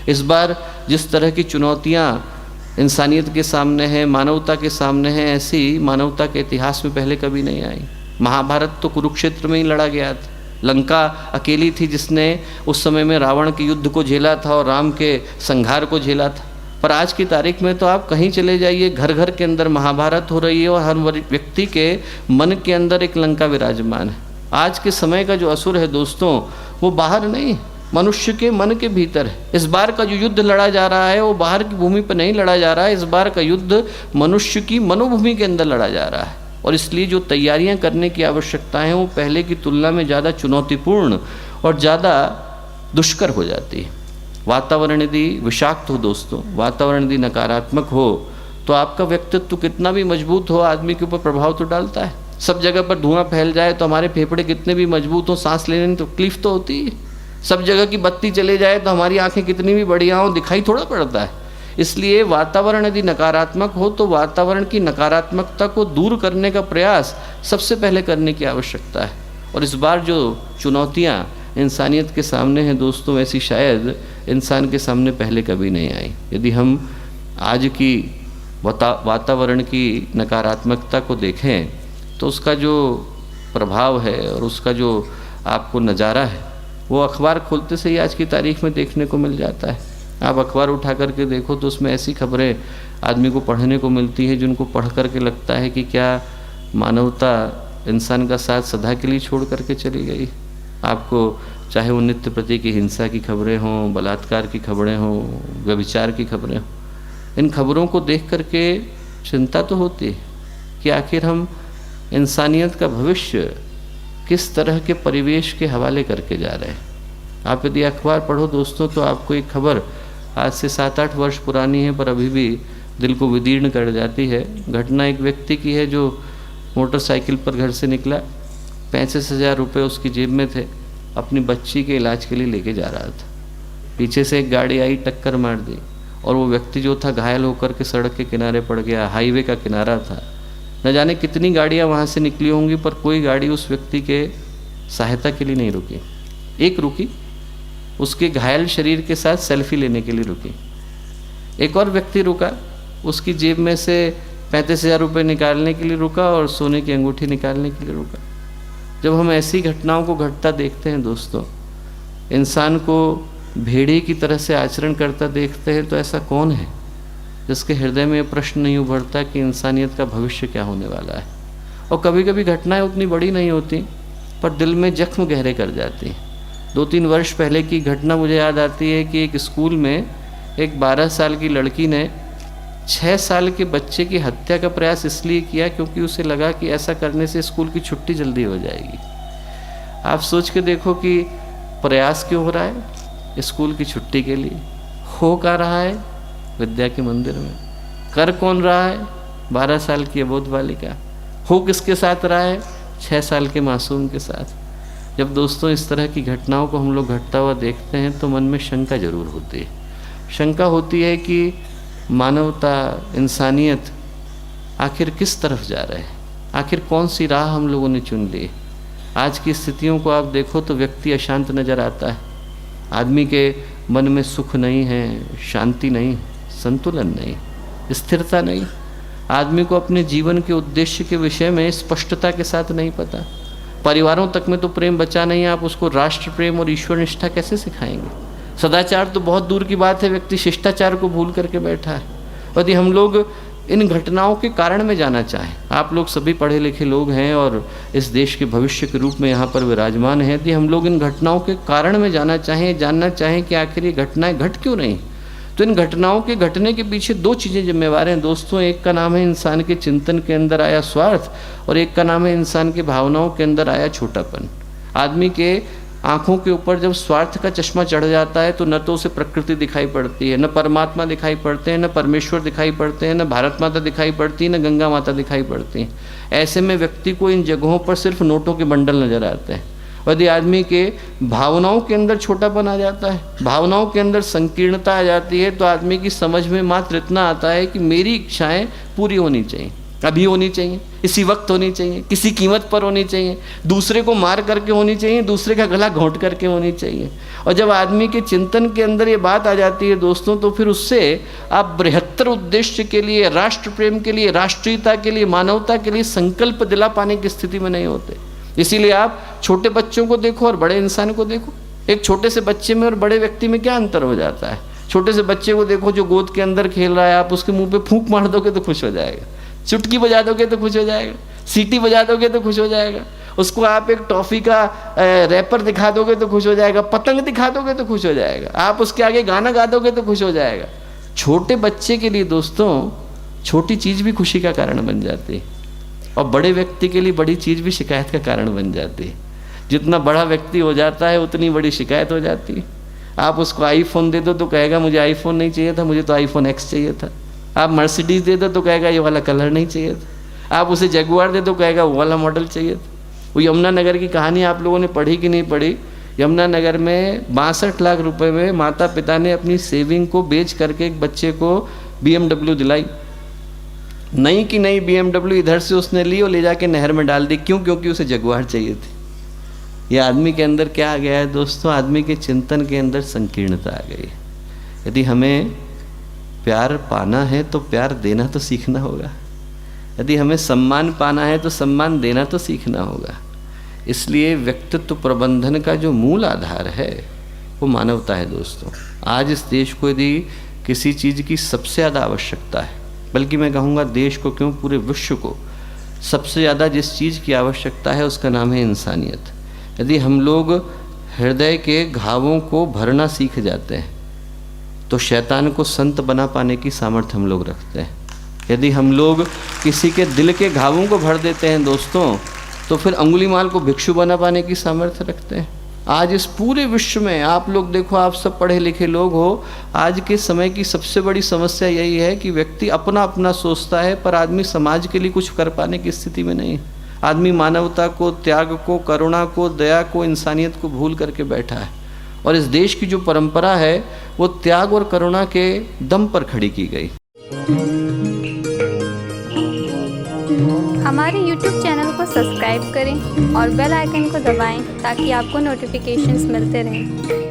इस बार जिस तरह की चुनौतियाँ इंसानियत के सामने हैं, मानवता के सामने हैं, ऐसी मानवता के इतिहास में पहले कभी नहीं आई। महाभारत तो कुरुक्षेत्र में ही लड़ा गया था। लंका अकेली थी जिसने उस समय में रावण के युद्ध को झेला था और राम के संहार को झेला था। पर आज की तारीख में तो आप कहीं चले जाइए, घर घर के अंदर महाभारत हो रही है और हर व्यक्ति के मन के अंदर एक लंका विराजमान है। आज के समय का जो असुर है दोस्तों, वो बाहर नहीं, मनुष्य के मन के भीतर है। इस बार का जो युद्ध लड़ा जा रहा है वो बाहर की भूमि पर नहीं लड़ा जा रहा है, इस बार का युद्ध मनुष्य की मनोभूमि के अंदर लड़ा जा रहा है। और इसलिए जो तैयारियां करने की आवश्यकता है वो पहले की तुलना में ज़्यादा चुनौतीपूर्ण और ज़्यादा दुष्कर हो जाती है। वातावरण यदि विषाक्त हो दोस्तों, वातावरण यदि नकारात्मक हो तो आपका व्यक्तित्व कितना भी मजबूत हो, आदमी के ऊपर प्रभाव तो डालता है। सब जगह पर धुआं फैल जाए तो हमारे फेफड़े कितने भी मजबूत हो, सांस लेने में तकलीफ तो होती है। सब जगह की बत्ती चले जाए तो हमारी आंखें कितनी भी बढ़िया हो, दिखाई थोड़ा पड़ता है। इसलिए वातावरण यदि नकारात्मक हो तो वातावरण की नकारात्मकता को दूर करने का प्रयास सबसे पहले करने की आवश्यकता है। और इस बार जो चुनौतियाँ इंसानियत के सामने हैं दोस्तों, ऐसी शायद इंसान के सामने पहले कभी नहीं आई। यदि हम आज की वातावरण की नकारात्मकता को देखें तो उसका जो प्रभाव है और उसका जो आपको नज़ारा है वो अखबार खोलते से ही आज की तारीख में देखने को मिल जाता है। आप अखबार उठा करके देखो तो उसमें ऐसी खबरें आदमी को पढ़ने को मिलती है जिनको पढ़ करके लगता है कि क्या मानवता इंसान का साथ सदा के लिए छोड़ करके चली गई। आपको चाहे वो नित्य प्रति की हिंसा की खबरें हों, बलात्कार की खबरें हों, व्यभिचार की खबरें हों, इन खबरों को देख करके चिंता तो होती है कि आखिर हम इंसानियत का भविष्य किस तरह के परिवेश के हवाले करके जा रहे हैं। आप यदि अखबार पढ़ो दोस्तों तो आपको एक खबर आज से 7-8 वर्ष पुरानी है पर अभी भी दिल को विदीर्ण कर जाती है। घटना एक व्यक्ति की है जो मोटरसाइकिल पर घर से निकला, 35,000 रुपये उसकी जेब में थे, अपनी बच्ची के इलाज के लिए लेके जा रहा था। पीछे से एक गाड़ी आई, टक्कर मार दी और वो व्यक्ति जो था घायल होकर के सड़क के किनारे पड़ गया। हाईवे का किनारा था, न जाने कितनी गाड़ियाँ वहाँ से निकली होंगी पर कोई गाड़ी उस व्यक्ति के सहायता के लिए नहीं रुकी। एक रुकी, उसके घायल शरीर के साथ सेल्फी लेने के लिए रुकी। एक और व्यक्ति रुका, उसकी जेब में से 35,000 रुपये निकालने के लिए रुका और सोने की अंगूठी निकालने के लिए रुका। जब हम ऐसी घटनाओं को घटता देखते हैं दोस्तों, इंसान को भेड़िए की तरह से आचरण करता देखते हैं, तो ऐसा कौन है जिसके हृदय में प्रश्न नहीं उभरता कि इंसानियत का भविष्य क्या होने वाला है। और कभी कभी घटनाएं उतनी बड़ी नहीं होती पर दिल में जख्म गहरे कर जाती हैं। 2-3 वर्ष पहले की घटना मुझे याद आती है कि एक स्कूल में एक 12 साल की लड़की ने 6 साल के बच्चे की हत्या का प्रयास इसलिए किया क्योंकि उसे लगा कि ऐसा करने से स्कूल की छुट्टी जल्दी हो जाएगी। आप सोच के देखो कि प्रयास क्यों हो रहा है स्कूल की छुट्टी के लिए, हो क्या रहा है विद्या के मंदिर में, कर कौन रहा है 12 साल की अबोध बालिका, हो किसके साथ रहा है 6 साल के मासूम के साथ। जब दोस्तों इस तरह की घटनाओं को हम लोग घटता हुआ देखते हैं तो मन में शंका जरूर होती है। शंका होती है कि मानवता, इंसानियत आखिर किस तरफ जा रहे हैं, आखिर कौन सी राह हम लोगों ने चुन ली। आज की स्थितियों को आप देखो तो व्यक्ति अशांत नज़र आता है। आदमी के मन में सुख नहीं है, शांति नहीं, संतुलन नहीं, स्थिरता नहीं। आदमी को अपने जीवन के उद्देश्य के विषय में स्पष्टता के साथ नहीं पता। परिवारों तक में तो प्रेम बचा नहीं, आप उसको राष्ट्र प्रेम और ईश्वर निष्ठा कैसे सिखाएंगे। सदाचार तो बहुत दूर की बात है, व्यक्ति शिष्टाचार को भूल करके बैठा है। यदि हम लोग इन घटनाओं के कारण में जाना चाहें, आप लोग सभी पढ़े लिखे लोग हैं और इस देश के भविष्य के रूप में यहाँ पर विराजमान हैं, यदि हम लोग इन घटनाओं के कारण में जाना चाहें, जानना चाहें कि आखिर ये घटनाएं घट क्यों नहीं, तो इन घटनाओं के घटने के पीछे 2 चीज़ें जिम्मेवार हैं दोस्तों। एक का नाम है इंसान के चिंतन के अंदर आया स्वार्थ और एक का नाम है इंसान की भावनाओं के अंदर आया छोटापन। आदमी के आँखों के ऊपर जब स्वार्थ का चश्मा चढ़ जाता है तो न तो उसे प्रकृति दिखाई पड़ती है, न परमात्मा दिखाई पड़ते हैं, न परमेश्वर दिखाई पड़ते हैं, न भारत माता दिखाई पड़ती है, न गंगा माता दिखाई पड़ती है। ऐसे में व्यक्ति को इन जगहों पर सिर्फ नोटों के बंडल नजर आते हैं। यदि आदमी के भावनाओं के अंदर छोटापन आ जाता है, भावनाओं के अंदर संकीर्णता आ जाती है, तो आदमी की समझ में मात्र इतना आता है कि मेरी इच्छाएं पूरी होनी चाहिए, अभी होनी चाहिए, इसी वक्त होनी चाहिए, किसी कीमत पर होनी चाहिए, दूसरे को मार करके होनी चाहिए, दूसरे का गला घोंट करके होनी चाहिए। और जब आदमी के चिंतन के अंदर ये बात आ जाती है दोस्तों, तो फिर उससे आप बृहत्तर उद्देश्य के लिए, राष्ट्र प्रेम के लिए, राष्ट्रीयता के लिए, मानवता के लिए संकल्प दिला पाने की स्थिति में नहीं होते। इसीलिए आप छोटे बच्चों को देखो और बड़े इंसान को देखो, एक छोटे से बच्चे में और बड़े व्यक्ति में क्या अंतर हो जाता है। छोटे से बच्चे को देखो जो गोद के अंदर खेल रहा है, आप उसके मुंह पे फूंक मार दोगे तो खुश हो जाएगा, चुटकी बजा दोगे तो खुश हो जाएगा, सीटी बजा दोगे तो खुश हो जाएगा, उसको आप एक टॉफ़ी का रैपर दिखा दोगे तो खुश हो जाएगा, पतंग दिखा दोगे तो खुश हो जाएगा, आप उसके आगे गाना गा दोगे तो खुश हो जाएगा। छोटे बच्चे के लिए दोस्तों छोटी चीज़ भी खुशी का कारण बन जाती है, और बड़े व्यक्ति के लिए बड़ी चीज़ भी शिकायत का कारण बन जाती है। जितना बड़ा व्यक्ति हो जाता है उतनी बड़ी शिकायत हो जाती है। आप उसको आईफोन दे दो तो कहेगा मुझे आईफोन नहीं चाहिए था, मुझे तो आईफोन एक्स चाहिए था। आप मर्सिडीज़ दे दो तो कहेगा ये वाला कलर नहीं चाहिए था। आप उसे जगुआर दे दो कहेगा वो वाला मॉडल चाहिए था। वो यमुनानगर की कहानी आप लोगों ने पढ़ी कि नहीं पढ़ी? यमुनानगर में 62 लाख रुपए में माता पिता ने अपनी सेविंग को बेच करके एक बच्चे को BMW दिलाई। नई की नई BMW इधर से उसने ली और ले जाके नहर में डाल दी। क्यों? क्योंकि उसे जगुआर चाहिए थी। ये आदमी के अंदर क्या आ गया है दोस्तों? आदमी के चिंतन के अंदर संकीर्णता आ गई। यदि हमें प्यार पाना है तो प्यार देना तो सीखना होगा, यदि हमें सम्मान पाना है तो सम्मान देना तो सीखना होगा। इसलिए व्यक्तित्व प्रबंधन का जो मूल आधार है वो मानवता है दोस्तों। आज इस देश को यदि किसी चीज़ की सबसे ज़्यादा आवश्यकता है, बल्कि मैं कहूँगा देश को क्यों पूरे विश्व को सबसे ज़्यादा जिस चीज़ की आवश्यकता है उसका नाम है इंसानियत। यदि हम लोग हृदय के घावों को भरना सीख जाते हैं तो शैतान को संत बना पाने की सामर्थ्य हम लोग रखते हैं। यदि हम लोग किसी के दिल के घावों को भर देते हैं दोस्तों तो फिर अंगुलीमाल को भिक्षु बना पाने की सामर्थ्य रखते हैं। आज इस पूरे विश्व में आप लोग देखो, आप सब पढ़े लिखे लोग हो, आज के समय की सबसे बड़ी समस्या यही है कि व्यक्ति अपना अपना सोचता है पर आदमी समाज के लिए कुछ कर पाने की स्थिति में नहीं है। आदमी मानवता को, त्याग को, करुणा को, दया को, इंसानियत को भूल करके बैठा है। और इस देश की जो परंपरा है वो त्याग और करुणा के दम पर खड़ी की गई। हमारे YouTube चैनल को सब्सक्राइब करें और बेल आइकन को दबाएं ताकि आपको नोटिफिकेशंस मिलते रहें।